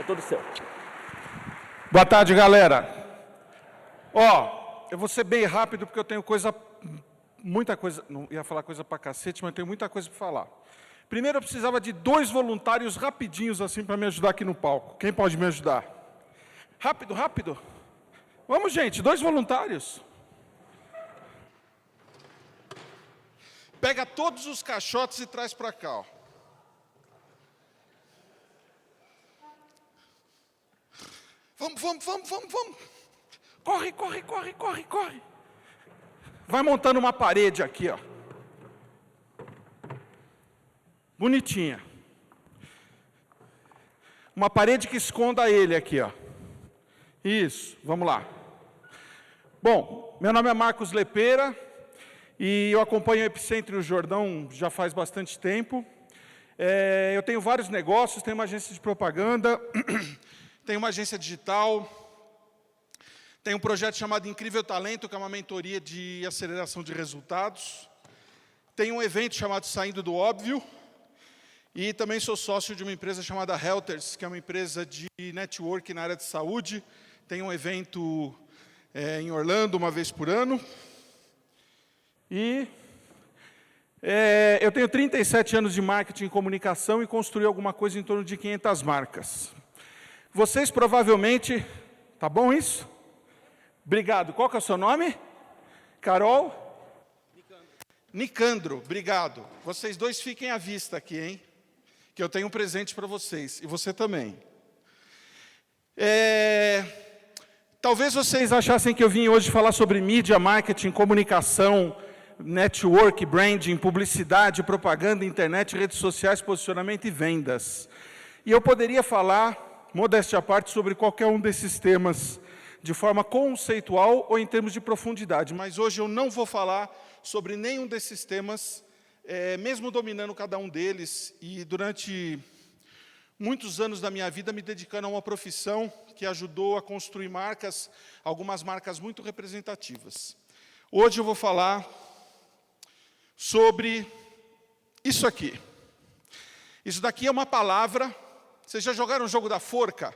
todo seu. Boa tarde, galera. Eu vou ser bem rápido porque eu tenho muita coisa, não ia falar coisa pra cacete, mas eu tenho muita coisa para falar. Primeiro, eu precisava de 2 voluntários rapidinhos assim para me ajudar aqui no palco. Quem pode me ajudar? Rápido, rápido. Vamos, gente, 2 voluntários. Pega todos os caixotes e traz para cá, ó. Vamos. Corre. Vai montando uma parede aqui, ó. Bonitinha. Uma parede que esconda ele aqui, ó. Isso, vamos lá. Bom, meu nome é Marcos Lepeira e eu acompanho o Epicentro e o Jordão já faz bastante tempo. Eu tenho vários negócios, tenho uma agência de propaganda, tenho uma agência digital, tenho um projeto chamado Incrível Talento, que é uma mentoria de aceleração de resultados. Tenho um evento chamado Saindo do Óbvio. E também sou sócio de uma empresa chamada Helters, que é uma empresa de network na área de saúde. Tem um evento em Orlando uma vez por ano. E eu tenho 37 anos de marketing e comunicação e construí alguma coisa em torno de 500 marcas. Vocês provavelmente... Tá bom isso? Obrigado. Qual que é o seu nome? Carol? Nicandro, obrigado. Vocês dois fiquem à vista aqui, hein? Que eu tenho um presente para vocês, e você também. Talvez vocês achassem que eu vim hoje falar sobre mídia, marketing, comunicação, network, branding, publicidade, propaganda, internet, redes sociais, posicionamento e vendas. E eu poderia falar, modéstia à parte, sobre qualquer um desses temas, de forma conceitual ou em termos de profundidade. Mas hoje eu não vou falar sobre nenhum desses temas, mesmo dominando cada um deles, e durante muitos anos da minha vida me dedicando a uma profissão que ajudou a construir marcas, algumas marcas muito representativas. Hoje eu vou falar sobre isso aqui. Isso daqui é uma palavra, vocês já jogaram o jogo da forca?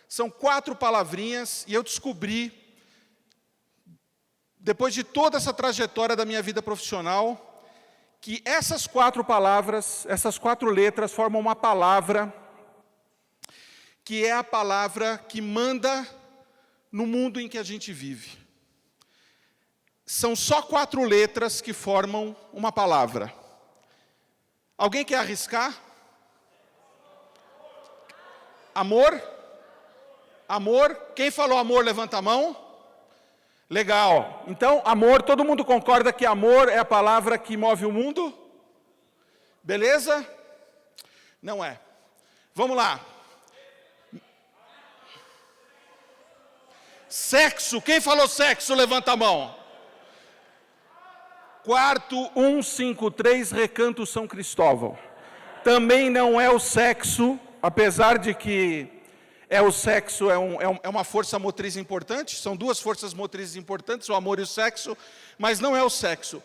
São 4 palavrinhas, e eu descobri, depois de toda essa trajetória da minha vida profissional, que essas 4 palavras, essas 4 letras formam uma palavra que é a palavra que manda no mundo em que a gente vive. São só 4 letras que formam uma palavra. Alguém quer arriscar? Amor? Amor? Quem falou amor, levanta a mão. Legal. Então, amor, todo mundo concorda que amor é a palavra que move o mundo? Beleza? Não é. Vamos lá. Sexo. Quem falou sexo, levanta a mão. Quarto 153, Recanto São Cristóvão. Também não é o sexo, apesar de que o sexo é uma força motriz importante, são 2 forças motrizes importantes, o amor e o sexo, mas não é o sexo.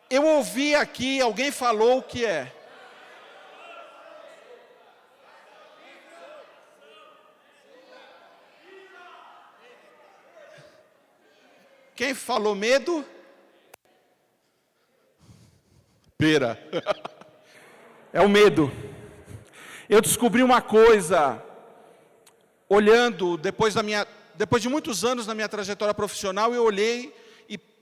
Eu ouvi aqui, alguém falou o que é. Quem falou medo? Pera. É o medo. Eu descobri uma coisa... Olhando, depois de muitos anos na minha trajetória profissional, eu olhei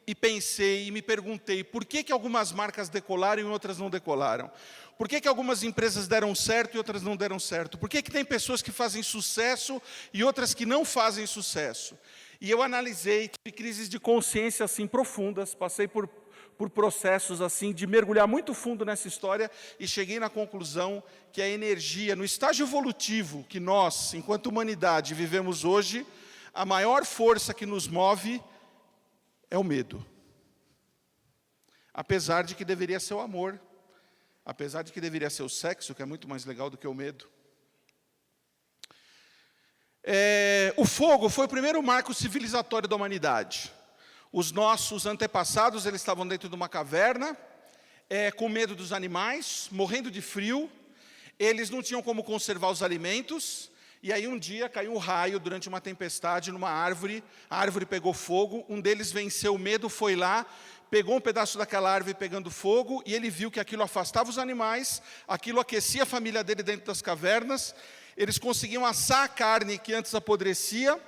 e pensei e me perguntei por que algumas marcas decolaram e outras não decolaram? Por que algumas empresas deram certo e outras não deram certo? Por que tem pessoas que fazem sucesso e outras que não fazem sucesso? E eu analisei, tive crises de consciência assim profundas, passei por processos assim de mergulhar muito fundo nessa história e cheguei na conclusão que a energia, no estágio evolutivo que nós, enquanto humanidade, vivemos hoje, a maior força que nos move é o medo. Apesar de que deveria ser o amor, apesar de que deveria ser o sexo, que é muito mais legal do que o medo. O fogo foi o primeiro marco civilizatório da humanidade. Os nossos antepassados, eles estavam dentro de uma caverna, com medo dos animais, morrendo de frio. Eles não tinham como conservar os alimentos. E aí um dia caiu um raio durante uma tempestade numa árvore, a árvore pegou fogo, um deles venceu o medo, foi lá, pegou um pedaço daquela árvore pegando fogo, e ele viu que aquilo afastava os animais, aquilo aquecia a família dele dentro das cavernas, eles conseguiam assar a carne que antes apodrecia,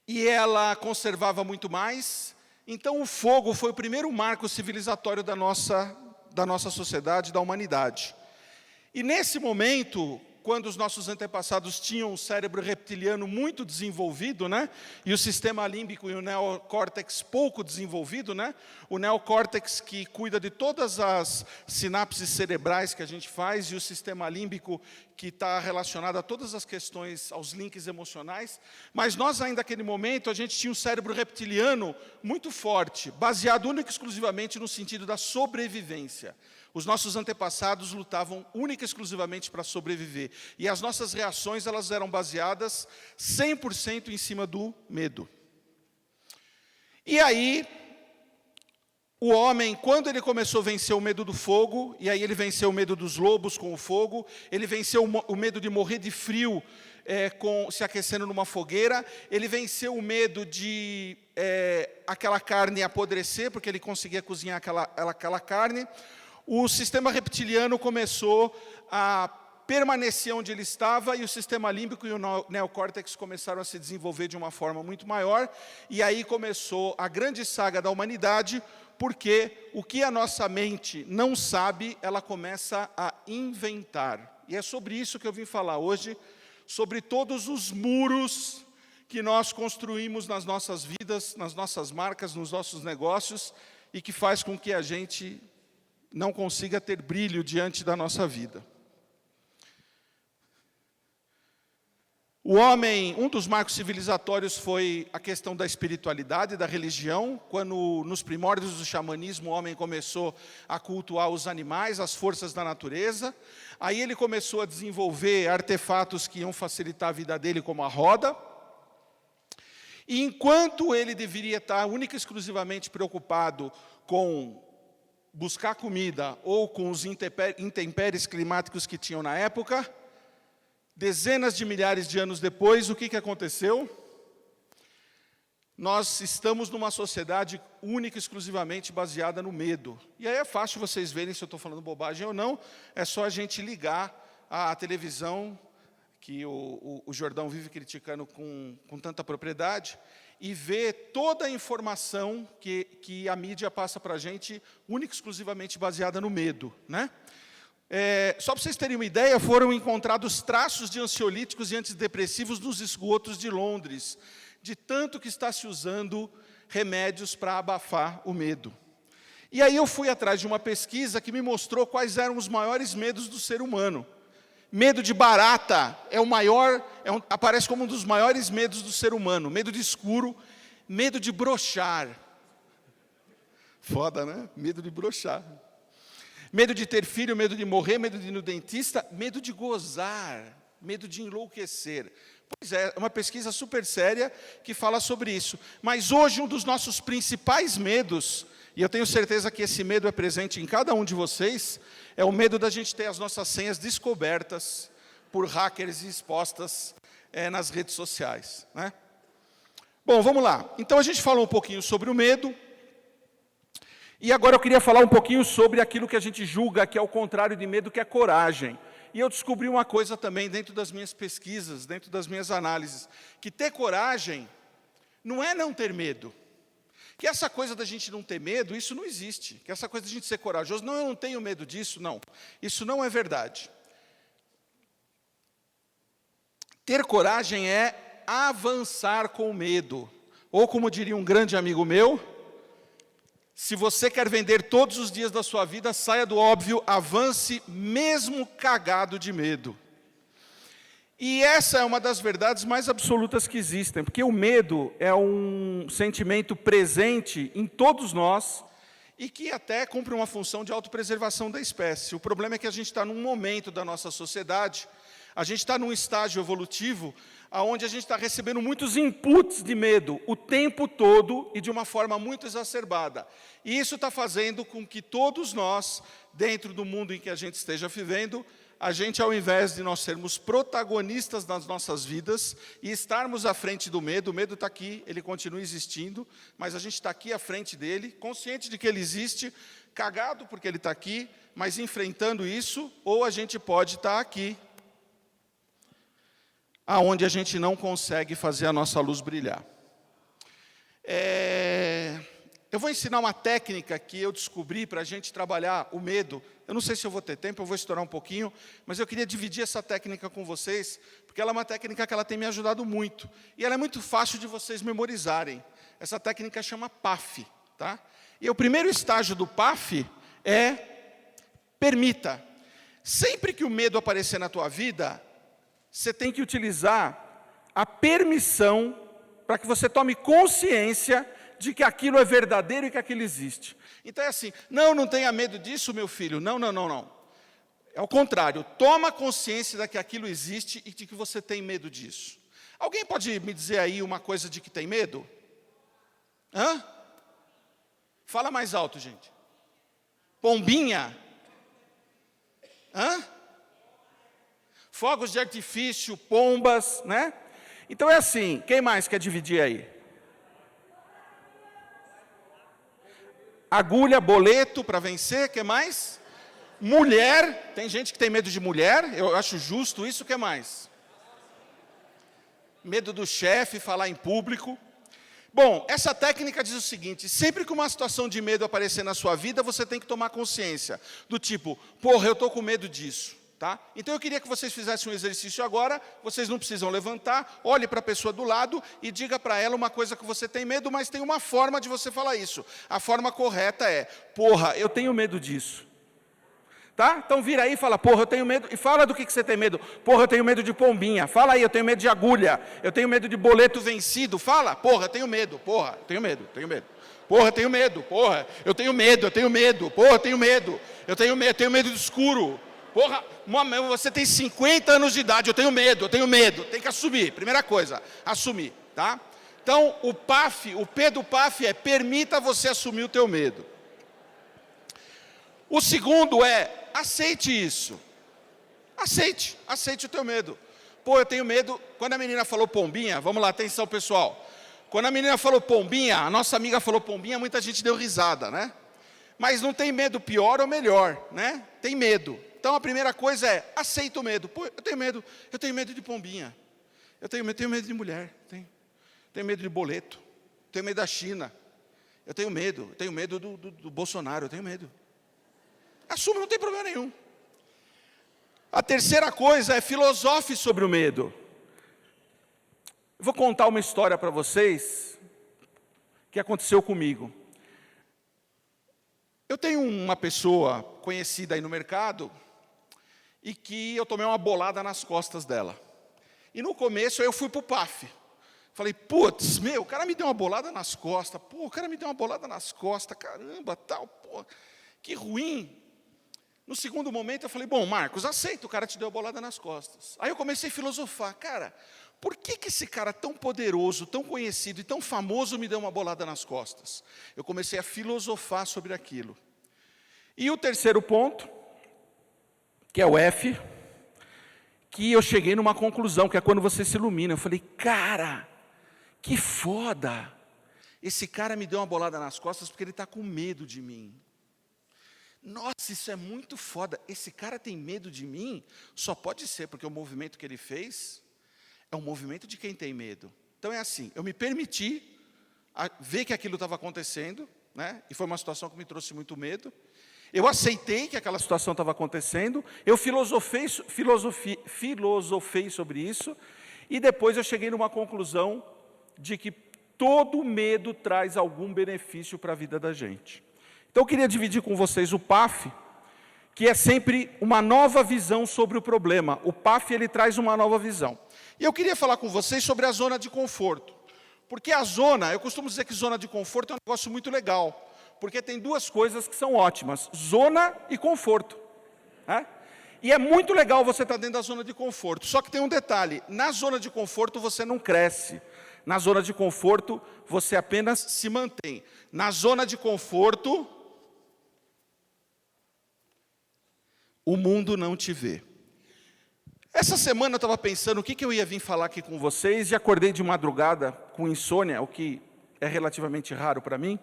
e ela conservava muito mais. Então o fogo foi o primeiro marco civilizatório da nossa sociedade, da humanidade. E nesse momento, quando os nossos antepassados tinham um cérebro reptiliano muito desenvolvido, né? E o sistema límbico e o neocórtex pouco desenvolvido, né? O neocórtex que cuida de todas as sinapses cerebrais que a gente faz, e o sistema límbico que está relacionado a todas as questões, aos links emocionais. Mas nós ainda naquele momento, a gente tinha um cérebro reptiliano muito forte, baseado única e exclusivamente no sentido da sobrevivência. Os nossos antepassados lutavam única e exclusivamente para sobreviver. E as nossas reações, elas eram baseadas 100% em cima do medo. E aí, o homem, quando ele começou a vencer o medo do fogo, e aí ele venceu o medo dos lobos com o fogo, ele venceu o medo de morrer de frio se aquecendo numa fogueira, ele venceu o medo de aquela carne apodrecer, porque ele conseguia cozinhar aquela carne. O sistema reptiliano começou a permanecer onde ele estava, e o sistema límbico e o neocórtex começaram a se desenvolver de uma forma muito maior, e aí começou a grande saga da humanidade, porque o que a nossa mente não sabe, ela começa a inventar. E é sobre isso que eu vim falar hoje, sobre todos os muros que nós construímos nas nossas vidas, nas nossas marcas, nos nossos negócios, e que faz com que a gente não consiga ter brilho diante da nossa vida. O homem, um dos marcos civilizatórios foi a questão da espiritualidade, da religião. Quando, nos primórdios do xamanismo, o homem começou a cultuar os animais, as forças da natureza. Aí ele começou a desenvolver artefatos que iam facilitar a vida dele, como a roda. E enquanto ele deveria estar única e exclusivamente preocupado com buscar comida ou com os intempéries climáticos que tinham na época, dezenas de milhares de anos depois, o que aconteceu? Nós estamos numa sociedade única e exclusivamente baseada no medo. E aí é fácil vocês verem se eu estou falando bobagem ou não, é só a gente ligar a televisão, que o Jordão vive criticando com tanta propriedade, e ver toda a informação que a mídia passa para a gente, única e exclusivamente baseada no medo, né? Só para vocês terem uma ideia, foram encontrados traços de ansiolíticos e antidepressivos nos esgotos de Londres, de tanto que está se usando remédios para abafar o medo. E aí eu fui atrás de uma pesquisa que me mostrou quais eram os maiores medos do ser humano. Medo de barata aparece como um dos maiores medos do ser humano. Medo de escuro, medo de broxar. Foda, né? Medo de broxar. Medo de ter filho, medo de morrer, medo de ir no dentista, medo de gozar, medo de enlouquecer. Pois é uma pesquisa super séria que fala sobre isso. Mas hoje um dos nossos principais medos, e eu tenho certeza que esse medo é presente em cada um de vocês, é o medo da gente ter as nossas senhas descobertas por hackers e expostas nas redes sociais, né? Bom, vamos lá. Então a gente falou um pouquinho sobre o medo. E agora eu queria falar um pouquinho sobre aquilo que a gente julga que é o contrário de medo, que é coragem. E eu descobri uma coisa também dentro das minhas pesquisas, dentro das minhas análises, que ter coragem não é não ter medo. Que essa coisa da gente não ter medo, isso não existe. Que essa coisa da gente ser corajoso, não, eu não tenho medo disso, não. Isso não é verdade. Ter coragem é avançar com medo. Ou como diria um grande amigo meu, se você quer vender todos os dias da sua vida, saia do óbvio, avance mesmo cagado de medo. E essa é uma das verdades mais absolutas que existem, porque o medo é um sentimento presente em todos nós e que até cumpre uma função de autopreservação da espécie. O problema é que a gente está num momento da nossa sociedade, a gente está num estágio evolutivo onde a gente está recebendo muitos inputs de medo o tempo todo e de uma forma muito exacerbada. E isso está fazendo com que todos nós, dentro do mundo em que a gente esteja vivendo, a gente, ao invés de nós sermos protagonistas das nossas vidas e estarmos à frente do medo, o medo está aqui, ele continua existindo, mas a gente está aqui à frente dele, consciente de que ele existe, cagado porque ele está aqui, mas enfrentando isso, ou a gente pode estar aqui, aonde a gente não consegue fazer a nossa luz brilhar. Eu vou ensinar uma técnica que eu descobri para a gente trabalhar o medo. Eu não sei se eu vou ter tempo, eu vou estourar um pouquinho, mas eu queria dividir essa técnica com vocês, porque ela é uma técnica que ela tem me ajudado muito. E ela é muito fácil de vocês memorizarem. Essa técnica chama PAF. Tá? E o primeiro estágio do PAF é permita. Sempre que o medo aparecer na tua vida, você tem que utilizar a permissão para que você tome consciência de que aquilo é verdadeiro e que aquilo existe. Então é assim, não tenha medo disso, meu filho. Não. É o contrário, toma consciência de que aquilo existe e de que você tem medo disso. Alguém pode me dizer aí uma coisa de que tem medo? Hã? Fala mais alto, gente. Pombinha? Hã? Fogos de artifício, pombas, né? Então é assim, quem mais quer dividir aí? Agulha, boleto para vencer, que mais? Mulher, tem gente que tem medo de mulher, eu acho justo isso, que mais? Medo do chefe, falar em público. Bom, essa técnica diz o seguinte, sempre que uma situação de medo aparecer na sua vida, você tem que tomar consciência, do tipo, porra, eu estou com medo disso. Tá? Então eu queria que vocês fizessem um exercício agora, vocês não precisam levantar, olhe para a pessoa do lado e diga para ela uma coisa que você tem medo, mas tem uma forma de você falar isso. A forma correta é, porra, eu tenho medo disso. Tá? Então vira aí e fala, porra, eu tenho medo, e fala do que você tem medo. Porra, eu tenho medo de pombinha, fala aí, eu tenho medo de agulha, eu tenho medo de boleto vencido, fala, porra, eu tenho medo, porra, eu tenho medo. Porra, eu tenho medo, porra, eu tenho medo, porra, eu tenho medo, eu tenho medo do escuro. Porra, você tem 50 anos de idade, eu tenho medo, tem que assumir, primeira coisa, assumir, tá? Então, o P do PAF é, permita você assumir o teu medo. O segundo é, aceite isso, aceite o teu medo. Pô, eu tenho medo, quando a menina falou pombinha, vamos lá, atenção pessoal, quando a menina falou pombinha, a nossa amiga falou pombinha, muita gente deu risada, né? Mas não tem medo pior ou melhor, né? Tem medo. Então, a primeira coisa é, aceita o medo. Pô, eu tenho medo de pombinha. Eu tenho medo de mulher. Tenho medo de boleto. Tenho medo da China. Eu tenho medo do Bolsonaro, eu tenho medo. Assume, não tem problema nenhum. A terceira coisa é, filosofe sobre o medo. Eu vou contar uma história para vocês, que aconteceu comigo. Eu tenho uma pessoa conhecida aí no mercado, e que eu tomei uma bolada nas costas dela. E no começo eu fui para o PAF. Falei, putz, o cara me deu uma bolada nas costas. Pô, o cara me deu uma bolada nas costas, caramba, tal, pô, que ruim. No segundo momento eu falei, bom, Marcos, aceita, o cara te deu a bolada nas costas. Aí eu comecei a filosofar, cara, por que esse cara tão poderoso, tão conhecido e tão famoso me deu uma bolada nas costas? Eu comecei a filosofar sobre aquilo. E o terceiro ponto, que é o F, que eu cheguei numa conclusão, que é quando você se ilumina. Eu falei, cara, que foda. Esse cara me deu uma bolada nas costas porque ele está com medo de mim. Nossa, isso é muito foda. Esse cara tem medo de mim? Só pode ser, porque o movimento que ele fez é um movimento de quem tem medo. Então é assim, eu me permiti ver que aquilo estava acontecendo, né? E foi uma situação que me trouxe muito medo. Eu aceitei que aquela situação estava acontecendo, eu filosofei sobre isso, e depois eu cheguei numa conclusão de que todo medo traz algum benefício para a vida da gente. Então eu queria dividir com vocês o PAF, que é sempre uma nova visão sobre o problema. O PAF, ele traz uma nova visão. E eu queria falar com vocês sobre a zona de conforto. Porque a zona, eu costumo dizer que zona de conforto é um negócio muito legal. Porque tem duas coisas que são ótimas, zona e conforto. Né? E é muito legal você estar dentro da zona de conforto. Só que tem um detalhe, na zona de conforto você não cresce. Na zona de conforto você apenas se mantém. Na zona de conforto, o mundo não te vê. Essa semana eu estava pensando o que eu ia vir falar aqui com vocês e acordei de madrugada com insônia, o que é relativamente raro para mim,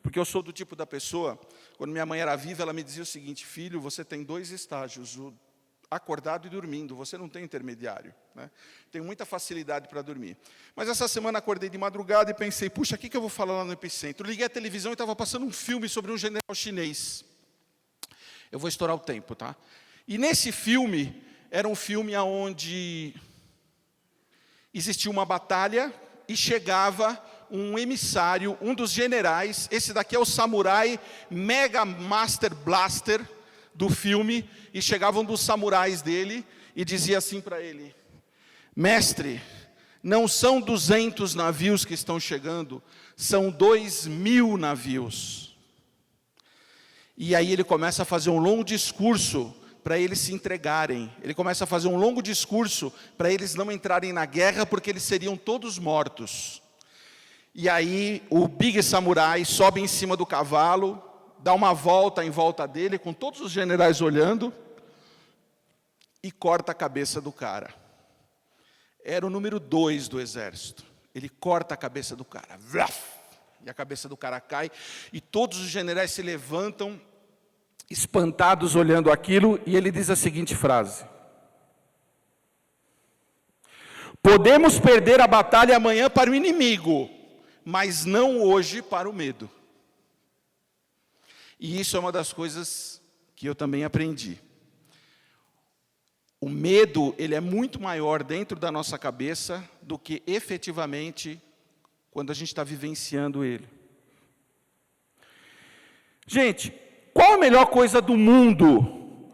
porque eu sou do tipo da pessoa, quando minha mãe era viva, ela me dizia o seguinte: filho, você tem 2 estágios, o acordado e dormindo, você não tem intermediário, né? Tenho muita facilidade para dormir. Mas essa semana acordei de madrugada e pensei, puxa, o que eu vou falar lá no Epicentro? Liguei a televisão e estava passando um filme sobre um general chinês. Eu vou estourar o tempo, tá? E nesse filme, era um filme onde existia uma batalha e chegava um emissário, um dos generais, esse daqui é o samurai Mega Master Blaster do filme, e chegava um dos samurais dele e dizia assim para ele: mestre, não são 200 navios que estão chegando, são 2.000 navios. E aí ele começa a fazer um longo discurso para eles se entregarem. Ele começa a fazer um longo discurso para eles não entrarem na guerra, porque eles seriam todos mortos. E aí o Big Samurai sobe em cima do cavalo, dá uma volta em volta dele, com todos os generais olhando, e corta a cabeça do cara. Era o número 2 do exército. Ele corta a cabeça do cara. E a cabeça do cara cai, e todos os generais se levantam, espantados olhando aquilo, e ele diz a seguinte frase: podemos perder a batalha amanhã para o inimigo, mas não hoje para o medo. E isso é uma das coisas que eu também aprendi. O medo, ele é muito maior dentro da nossa cabeça do que efetivamente quando a gente está vivenciando ele. Gente, qual a melhor coisa do mundo?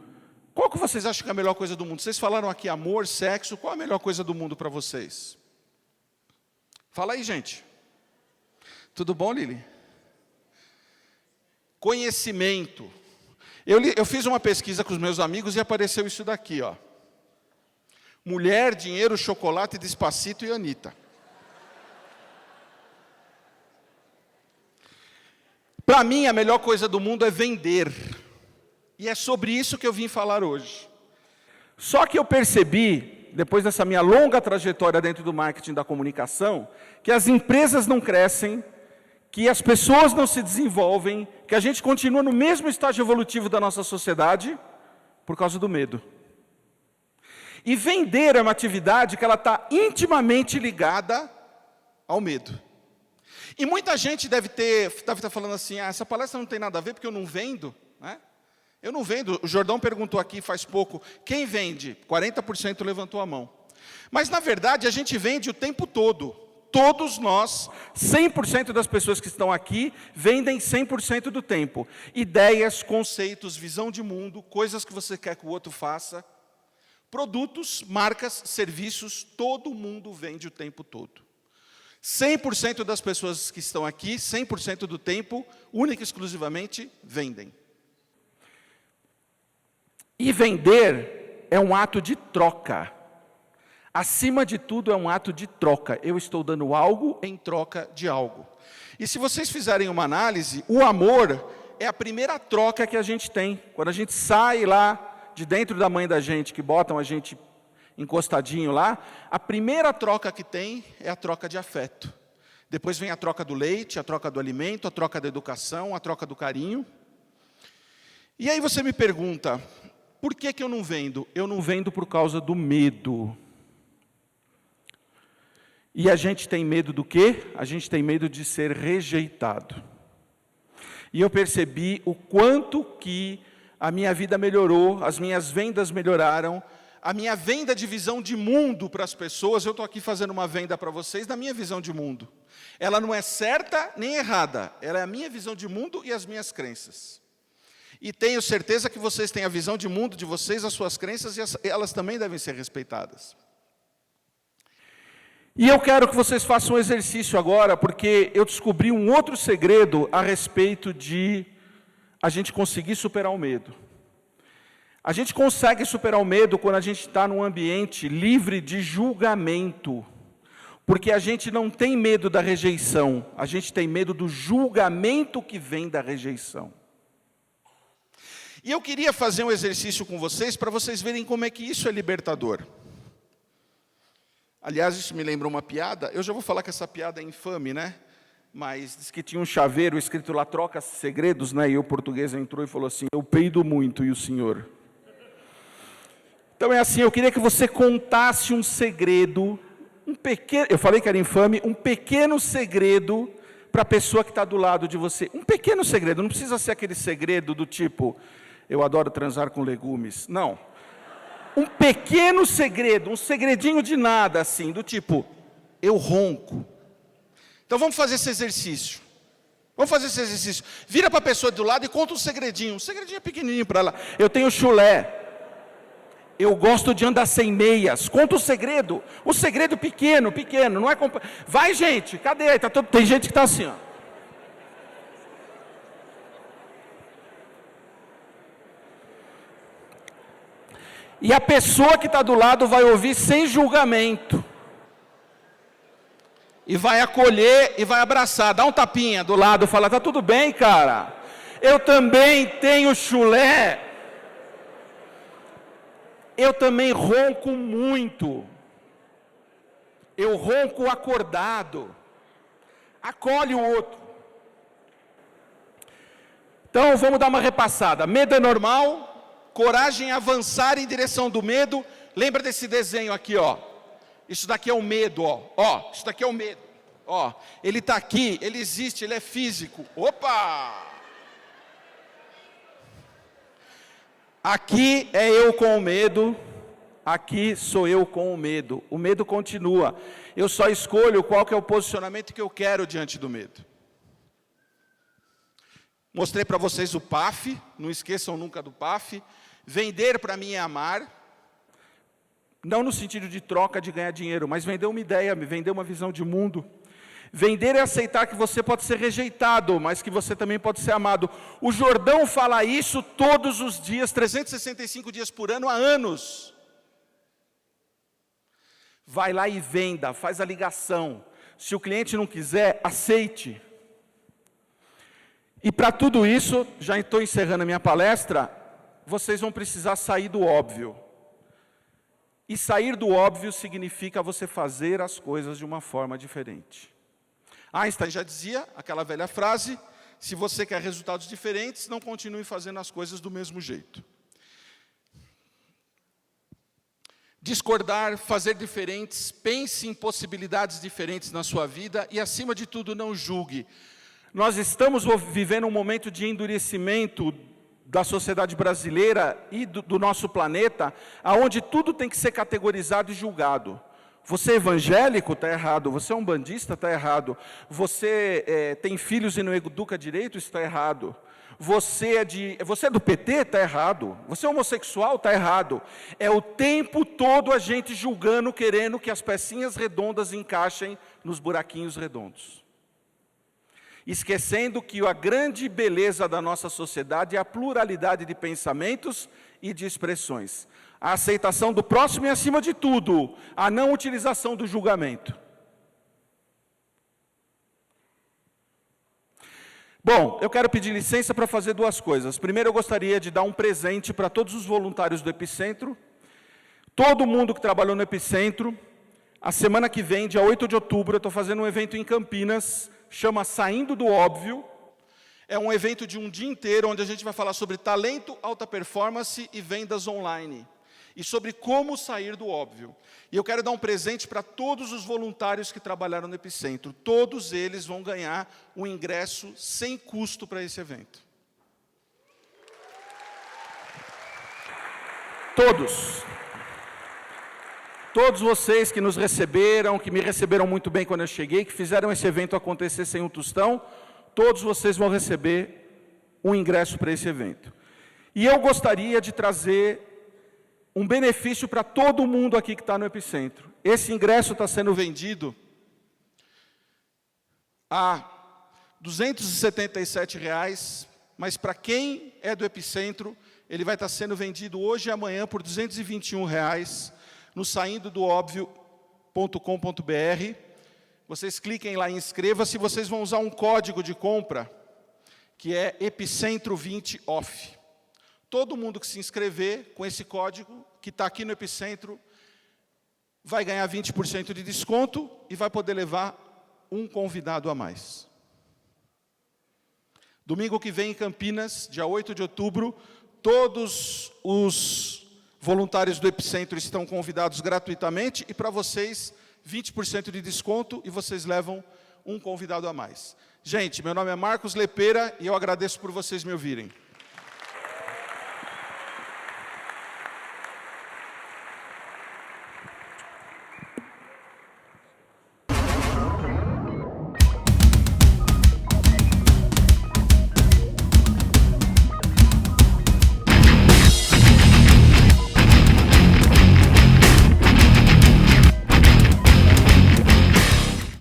Qual que vocês acham que é a melhor coisa do mundo? Vocês falaram aqui amor, sexo, qual a melhor coisa do mundo para vocês? Fala aí, gente. Tudo bom, Lili? Conhecimento. Eu fiz uma pesquisa com os meus amigos e apareceu isso daqui, ó. Mulher, dinheiro, chocolate, Despacito e Anitta. Para mim, a melhor coisa do mundo é vender. E é sobre isso que eu vim falar hoje. Só que eu percebi, depois dessa minha longa trajetória dentro do marketing da comunicação, que as empresas não crescem, que as pessoas não se desenvolvem, que a gente continua no mesmo estágio evolutivo da nossa sociedade, por causa do medo. E vender é uma atividade que ela está intimamente ligada ao medo. E muita gente deve estar falando assim: essa palestra não tem nada a ver porque eu não vendo, né? Eu não vendo. O Jordão perguntou aqui faz pouco, quem vende? 40% levantou a mão. Mas na verdade a gente vende o tempo todo. Todos nós, 100% das pessoas que estão aqui, vendem 100% do tempo. Ideias, conceitos, visão de mundo, coisas que você quer que o outro faça. Produtos, marcas, serviços, todo mundo vende o tempo todo. 100% das pessoas que estão aqui, 100% do tempo, única e exclusivamente, vendem. E vender é um ato de troca. Acima de tudo, é um ato de troca. Eu estou dando algo em troca de algo. E se vocês fizerem uma análise, o amor é a primeira troca que a gente tem. Quando a gente sai lá de dentro da mãe da gente, que botam a gente encostadinho lá, a primeira troca que tem é a troca de afeto. Depois vem a troca do leite, a troca do alimento, a troca da educação, a troca do carinho. E aí você me pergunta, por que eu não vendo? Eu não vendo por causa do medo. E a gente tem medo do quê? A gente tem medo de ser rejeitado. E eu percebi o quanto que a minha vida melhorou, as minhas vendas melhoraram, a minha venda de visão de mundo para as pessoas. Eu estou aqui fazendo uma venda para vocês da minha visão de mundo. Ela não é certa nem errada, ela é a minha visão de mundo e as minhas crenças. E tenho certeza que vocês têm a visão de mundo de vocês, as suas crenças, e elas também devem ser respeitadas. E eu quero que vocês façam um exercício agora, porque eu descobri um outro segredo a respeito de a gente conseguir superar o medo. A gente consegue superar o medo quando a gente está num ambiente livre de julgamento. Porque a gente não tem medo da rejeição, a gente tem medo do julgamento que vem da rejeição. E eu queria fazer um exercício com vocês, para vocês verem como é que isso é libertador. Aliás, isso me lembrou uma piada. Eu já vou falar que essa piada é infame, né? Mas diz que tinha um chaveiro escrito lá, troca segredos, né? E o português entrou e falou assim, eu peido muito, e o senhor? Então é assim, eu queria que você contasse um segredo, um pequeno, eu falei que era infame, um pequeno segredo para a pessoa que está do lado de você. Um pequeno segredo, não precisa ser aquele segredo do tipo, eu adoro transar com legumes. Não. Um pequeno segredo, um segredinho de nada, assim, do tipo, eu ronco. Então vamos fazer esse exercício. Vamos fazer esse exercício. Vira para a pessoa do lado e conta um segredinho pequenininho para ela. Eu tenho chulé. Eu gosto de andar sem meias. Conta um segredo pequeno, não é... Vai, gente, cadê? Tem gente que está assim, ó. E a pessoa que está do lado vai ouvir sem julgamento. E vai acolher e vai abraçar. Dá um tapinha do lado, fala, tá tudo bem, cara. Eu também tenho chulé. Eu também ronco muito. Eu ronco acordado. Acolhe o outro. Então, vamos dar uma repassada. Medo é normal. Coragem é avançar em direção do medo. Lembra desse desenho aqui, ó. Isso daqui é o medo, ó. Ó, isso daqui é o medo. Ó, ele está aqui, ele existe, ele é físico. Opa! Aqui é eu com o medo. Aqui sou eu com o medo. O medo continua. Eu só escolho qual que é o posicionamento que eu quero diante do medo. Mostrei para vocês o PAF. Não esqueçam nunca do PAF. Vender para mim é amar. Não no sentido de troca de ganhar dinheiro, mas vender uma ideia, vender uma visão de mundo. Vender é aceitar que você pode ser rejeitado, mas que você também pode ser amado. O Jordão fala isso todos os dias, 365 dias por ano, há anos. Vai lá e venda, faz a ligação. Se o cliente não quiser, aceite. E para tudo isso, já estou encerrando a minha palestra, vocês vão precisar sair do óbvio. E sair do óbvio significa você fazer as coisas de uma forma diferente. Einstein já dizia, aquela velha frase, se você quer resultados diferentes, não continue fazendo as coisas do mesmo jeito. Discordar, fazer diferentes, pense em possibilidades diferentes na sua vida e, acima de tudo, não julgue. Nós estamos vivendo um momento de endurecimento da sociedade brasileira e do nosso planeta, onde tudo tem que ser categorizado e julgado. Você é evangélico? Está errado. Você é um bandista? Está errado. Você tem filhos e não educa direito? Está errado. Você é do PT? Está errado. Você é homossexual? Está errado. É o tempo todo a gente julgando, querendo que as pecinhas redondas encaixem nos buraquinhos redondos. Esquecendo que a grande beleza da nossa sociedade é a pluralidade de pensamentos e de expressões. A aceitação do próximo e, acima de tudo, a não utilização do julgamento. Bom, eu quero pedir licença para fazer duas coisas. Primeiro, eu gostaria de dar um presente para todos os voluntários do Epicentro. Todo mundo que trabalhou no Epicentro. A semana que vem, dia 8 de outubro, eu estou fazendo um evento em Campinas, chama Saindo do Óbvio. É um evento de um dia inteiro, onde a gente vai falar sobre talento, alta performance e vendas online. E sobre como sair do óbvio. E eu quero dar um presente para todos os voluntários que trabalharam no Epicentro. Todos eles vão ganhar um ingresso sem custo para esse evento. Todos. Todos vocês que nos receberam, que me receberam muito bem quando eu cheguei, que fizeram esse evento acontecer sem um tostão, todos vocês vão receber um ingresso para esse evento. E eu gostaria de trazer um benefício para todo mundo aqui que está no Epicentro. Esse ingresso está sendo vendido a R$ 277, mas para quem é do Epicentro, ele vai estar sendo vendido hoje e amanhã por R$ 221, no saindodoobvio.com.br. Vocês cliquem lá em inscreva-se, vocês vão usar um código de compra, que é Epicentro 20 OFF. todo mundo que se inscrever com esse código, que está aqui no Epicentro, vai ganhar 20% de desconto e vai poder levar um convidado a mais. Domingo que vem em Campinas, dia 8 de outubro, todos os voluntários do Epicentro estão convidados gratuitamente e para vocês 20% de desconto e vocês levam um convidado a mais. Gente, meu nome é Marcos Lepera e eu agradeço por vocês me ouvirem.